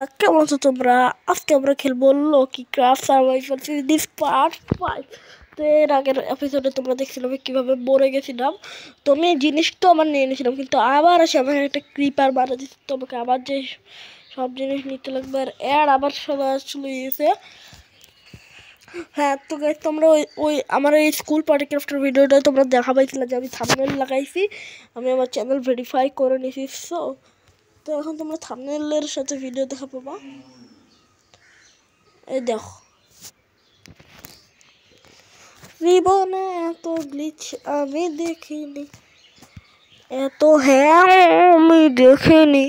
কেমন আছো তোমরা? আজকে আমরা খেলবো Lockie craft survival series part 5। তো এর আগের এপিসোডে তোমরা দেখছিলাম আমি কিভাবে মরে গেছিলাম। তো আমি জিনিস তো আমার নিয়ে নিয়েছিলাম, কিন্তু আবার আসে আমার একটা ক্রিপার মারা দিচ্ছে। তোমাকে আবার যে সব জিনিস নিতে লাগবে, আর আবার সবাই চলে গেছে। হ্যাঁ, তো গাইস তোমরা ওই ওই আমার এই স্কুল পার্টি ক্রাফটের ভিডিওটা তোমরা দেখা পাইছিলা যে আমি থাম্বনেল লাগাইছি, আমি আমার চ্যানেল ভেরিফাই করে নিয়েছি। তো এখন তোমরা থাম্বনেলের সাথে ভিডিও দেখা পাবা। এই দেখো, জীবনে এত গ্লিচ আমি দেখিনি, এত আমি দেখিনি,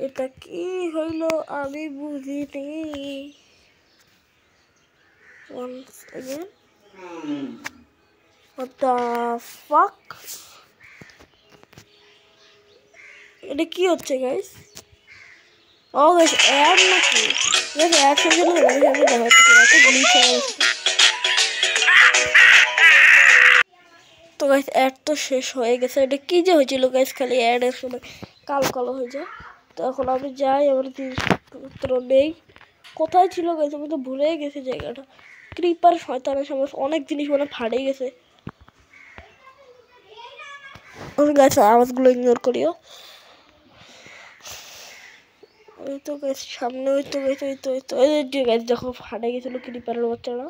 এটা কি হইল আমি বুঝিনি। Once again, what the fuck? এটা কি হচ্ছে গাইস? ও গাইস, অ্যাড নাকি? গাইস অ্যাড শুনতে হলো, আমি দেখাচ্ছি এত গ্লিচ হয়ে গেছে। তো গাইস অ্যাড তো শেষ হয়ে গেছে। এটা কি যে হয়েছিল গাইস, খালি অ্যাডের সময় কালো কালো হয়ে যায়। তো এখন আমি যাই, আমার জিনিসপত্র নেই। কোথায় ছিল গাইস, আমি তো ভুলেই গেছি জায়গাটা। ক্রিপার শয়তানের সমস্যা, অনেক জিনিস মানে ফাড়ে গেছে। গাইস আওয়াজগুলো ইগনোর করিও। ওই তো গাইস সামনে, ওই তো গাইস, ওই তো এই যে গাইস দেখো ফাটে গেছিল ক্রিপারের বাচ্চারা।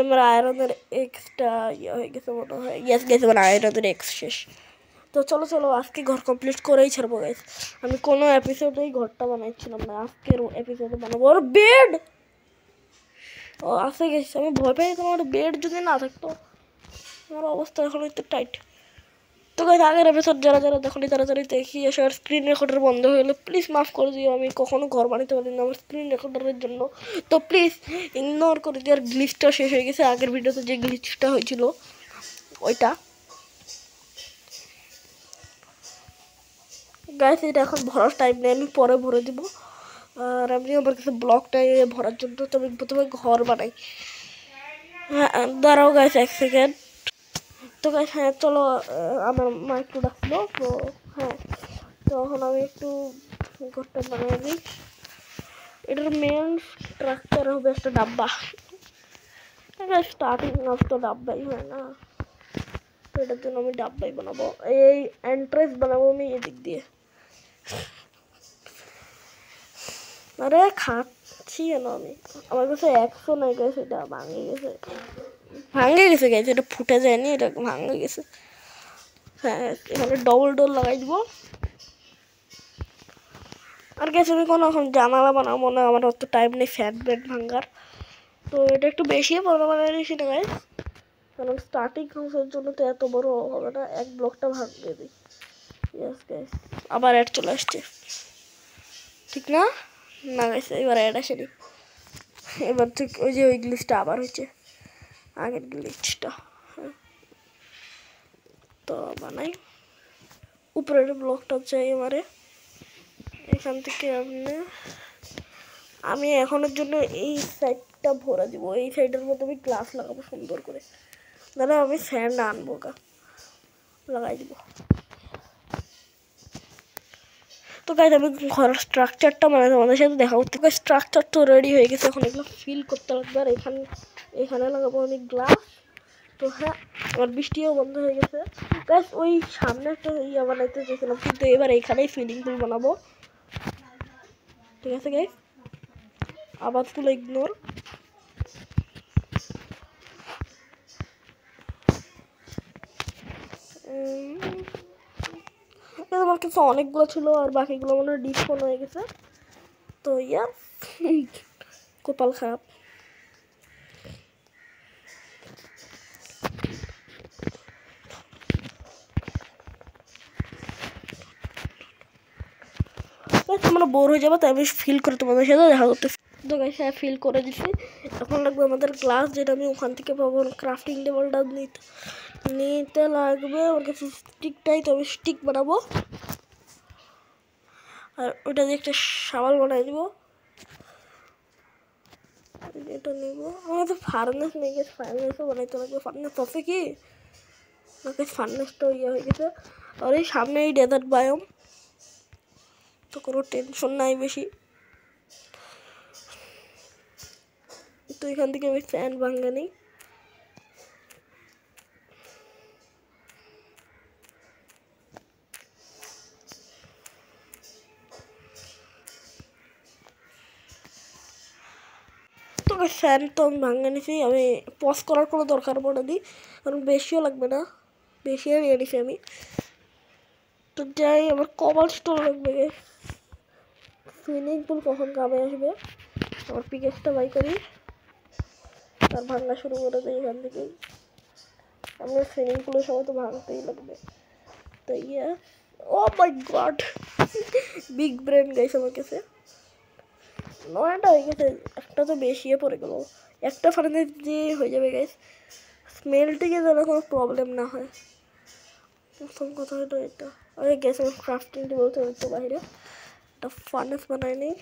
আমার আয়রনের এক্সটা ইয়ে হয়ে গেছে মনে হয়। গ্যাস গেছে, আমার আয়রনের এক্স শেষ। তো চলো চলো আজকে ঘর কমপ্লিট করেই ছাড়বো গাইস। আমি কোনো এপিসোডেই ঘরটা বানাইছিলাম না, আজকের এপিসোডে বানাবো। ওর বেড ও আসে গেছে, আমি ভয় পাই তোমার বেড যদি না থাকতো। আমার অবস্থা এখন একটু টাইট। তো গাইস আগের এপিসোড যারা যারা দেখনি তাড়াতাড়ি দেখি এসে। আর স্ক্রিন রেকর্ডার বন্ধ হলে প্লিজ মাফ করে দিও, আমি কখনো ঘর বানাতে পারি না আমার স্ক্রিন রেকর্ডারের জন্য। তো প্লিজ ইগনোর করে দিও। আর গ্লিচটা শেষ হয়ে গেছে, আগের ভিডিওতে যে গ্লিচটা হয়েছিল ওইটা। গাইস এটা এখন ভরার টাইম নেই, আমি পরে ভরে দিব। আর আমি আমার কাছে ব্লকটা ভরার জন্য তো আমি প্রথমে ঘর বানাই। হ্যাঁ দাঁড়াও গাইস এক সেকেন্ড। তো গাইস হ্যাঁ চলো, আমার মা একটু ডাকলো তো। হ্যাঁ, তো এখন আমি একটু ঘরটা বানিয়ে দিই। এটার মেন স্ট্রাকচার হবে একটা ডাব্বা। স্টার্টিং অফ তো ডাব্বাই হয় না, তো এটার জন্য আমি ডাব্বাই বানাবো। এই এন্ট্রেন্স বানাবো আমি এদিক দিয়ে। আরে খাচ্ছি কেন আমি, আমার কাছে 100 নাই গেছে, এটা ভাঙে গেছে। গেছে এটা ফুটে যায়নি, এটা ভাঙে গেছে। হ্যাঁ এখানে ডবল ডোর লাগাই দিব। আর গেছে আমি কোনো এখন জানালা বানাবো না, আমার অত টাইম নেই ফ্যাট ব্যাট ভাঙার। তো এটা একটু বেশি বড় বানিয়ে দিয়েছি না গাইস, কারণ স্টার্টিং হাউসের জন্য তো এত বড় হবে না, এক ব্লকটা ভাঙিয়ে দিই। ইয়েস গাইস, আবার অ্যাড চলে আসছে, ঠিক না? না গাইস এবার অ্যাড আসেনি, এবার ঠিক ওই যে ওই গ্লিচটা আবার হয়েছে, আগের গ্লিচটা। তো বানাই উপরের ব্লকটা চাই এবারে। এখান থেকে আমি এখনের জন্য এই সাইডটা ভরা দিব, এই সাইডের মধ্যে আমি গ্লাস লাগাবো সুন্দর করে। দাদা আমি ফ্যান আনবো গা, লাগাই দিব। তো গাইস আমি ঘরের স্ট্রাকচারটা মানে তোমাদের সাথে দেখা করতে, স্ট্রাকচার তো রেডি হয়ে গেছে, এখন এগুলো ফিল করতে লাগবে। আর এখানে লাগাবো আমি গ্লাস। তো হ্যাঁ আমার বৃষ্টিও বন্ধ হয়ে গেছে গাইস। ওই সামনে একটা ইয়ে বানাইতে চেয়েছিলাম, কিন্তু এবার এখানেই সুইমিং পুল বানাবো, ঠিক আছে গাইস? আওয়াজগুলো ইগনোর। আমার কাছে অনেকগুলো ছিল, আর বাকিগুলো মনে হয় ডিসফোন হয়ে গেছে। তো ইয়া কপাল খারাপ। তোমরা বোর হয়ে যাবে, তাই আমি ফিল করে তোমাদের সাথে দেখা করতে। তো গাইস হ্যাঁ ফিল করে দিচ্ছি। এখন লাগবে আমাদের গ্লাস, যেটা আমি ওখান থেকে পাবো। ক্রাফটিং টেবিলটা নিতে লাগবে। আমার কাছে স্টিকটাই, তো আমি স্টিক বানাবো। আর ওটা দিয়ে একটা শাওয়াল বানাই দিব। এটা নিব, আমার তো ফার্নেস নেই গেছে, ফার্নেসও বানাইতে লাগবে। ফার্নেস আছে কি আমাকে, ফার্নেসটা ইয়ে হয়ে গেছে। আর এই সামনে এই ডেজার্ট বায়োম, তো কোনো টেনশন নাই বেশি। তো এখান থেকে আমি ফ্যান ভাঙা নিই। তো ফ্যান তো আমি ভাঙা নিছি, আমি পজ করার কোনো দরকার পড়ে নি, কারণ বেশিও লাগবে না, বেশি নিয়ে নিছি আমি। তো যাই, আমার কভার স্টোর লাগবে। সুইমিং পুল কখন কামে আসবে, আমার পিকেসটা বাই করি আর ভাঙা শুরু করে দিই এখান থেকেই। আমরা সুইমিং পুলের সময় তো ভাঙতেই লাগবে। তো ইয়ে, ও মাই গড, বিগ ব্রেন গাইস আমার কাছে। 9টা হয়ে গেছে, একটা তো বেশি পড়ে গেল। একটা ফার্নেস দিয়ে হয়ে যাবে গাইস, স্মেলটিকে যেন কোনো প্রবলেম না হয়। প্রথম কথা হলো এটা। আরে গ্যাস আমার ক্রাফটিং টেবিল তো একটু বাইরে, একটা ফার্নেস বানাই নিই।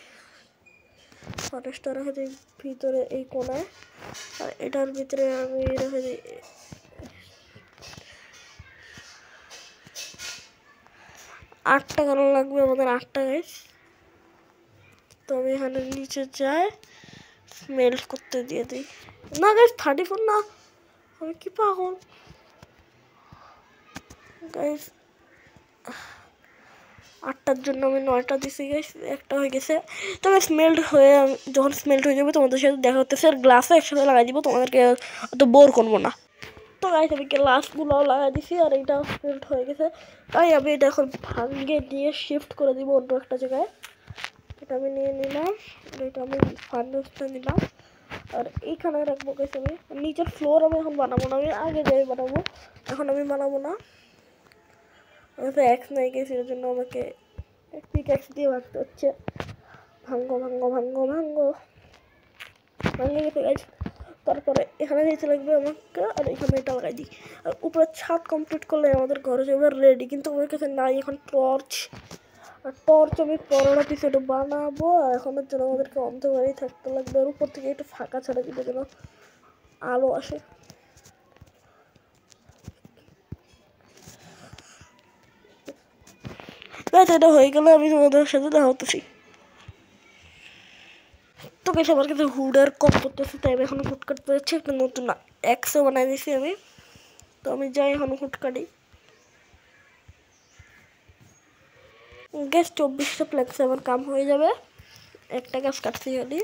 ফার্নেসটা রেখে দিই ভিতরে এই কোনায়, আর এটার ভিতরে আমি রেখে দিই 8টা কারণ লাগবে আমাদের, 8টা গাইস। তো আমি এখানে নিচে যাই, স্মেল করতে দিয়ে দিই। না গাইস 34 না, আমি কি পাগল গাইস। 8টার জন্য আমি 9টা দিছি গাইস, একটা হয়ে গেছে। তবে স্মেলড হয়ে, যখন স্মেলড হয়ে যাবে তোমাদের সাথে দেখা করতেছে। আর গ্লাসও একসাথে লাগাই দিব, তোমাদেরকে অত বোর করবো না। তো গাইস আমি গ্লাসগুলোও লাগাই দিছি, আর এইটা স্মেলড হয়ে গেছে। তাই আমি এটা এখন ভাঙিয়ে দিয়ে শিফট করে দিব অন্য একটা জায়গায়। এটা আমি নিয়ে নিলাম, আর এটা আমি ফার্নেসটা নিলাম, আর এইখানে রাখবো গাইস। আমি নিচের ফ্লোর আমি এখন বানাবো না, আমি আগে যাই বানাবো, এখন আমি বানাবো না। আমি তো এক্স নাই গেছি, এর জন্য আমাকে পিক্যাক্স দিয়ে ভাঙতে হচ্ছে। ভাঙ্গো ভাঙ্গো ভাঙ্গো ভাঙ্গো, ভাঙে গেছে গাইস। তারপরে এখানে যেতে লাগবে আমাকে, আর এখানে এটা লাগাই দিই। আর উপরে ছাদ কমপ্লিট করলে আমাদের ঘরে যাবে রেডি। কিন্তু আমার কাছে নাই এখন টর্চ, আর টর্চ আমি পরের এপিসোডে বানাবো। আর এখনের জন্য আমাদেরকে অন্ধকারেই থাকতে লাগবে। আর উপর থেকে একটু ফাঁকা ছাড়া দিতে যেন আলো আসে। এটা হয়ে গেলে আমি তোমাদের সাথে দেখা হতেছি। তো বেশ আমার কাছে হুডার কম করতেছে, তাই আমি এখন হুড কাটতে যাচ্ছি। একটা নতুন এক্সও বানাই দিয়েছি আমি। তো আমি যাই এখন হুড কাটি। গ্যাস 24টা প্লেক্সে আমার কাম হয়ে যাবে। একটা গ্যাস কাটতে গেলে,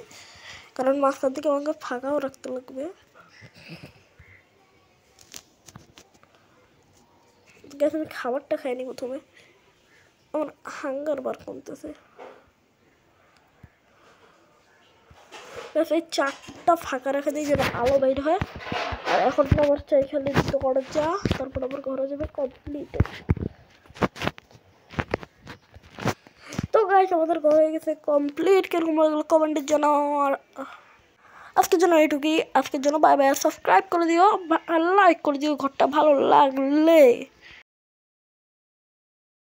কারণ মাঝখান থেকে আমাকে ফাঁকাও রাখতে লাগবে। গ্যাস আমি খাবারটা খাইনি প্রথমে, আমার হাঙ্গার বার কমতেছে। এই 4টা ফাঁকা রেখে দিই যেন আলো বাইর হয়। আর এখন আমার চাই খালি দুটো করে চা, তারপর আমার ঘরে যাবে কমপ্লিট। তো গাইস আমাদের ঘর হয়ে গেছে কমপ্লিট। কিরকম লাগলো কমেন্টের জন্য। আর আজকের জন্য এইটুকুই। আজকের জন্য বাই বাই। সাবস্ক্রাইব করে দিও, লাইক করে দিও ঘরটা ভালো লাগলে।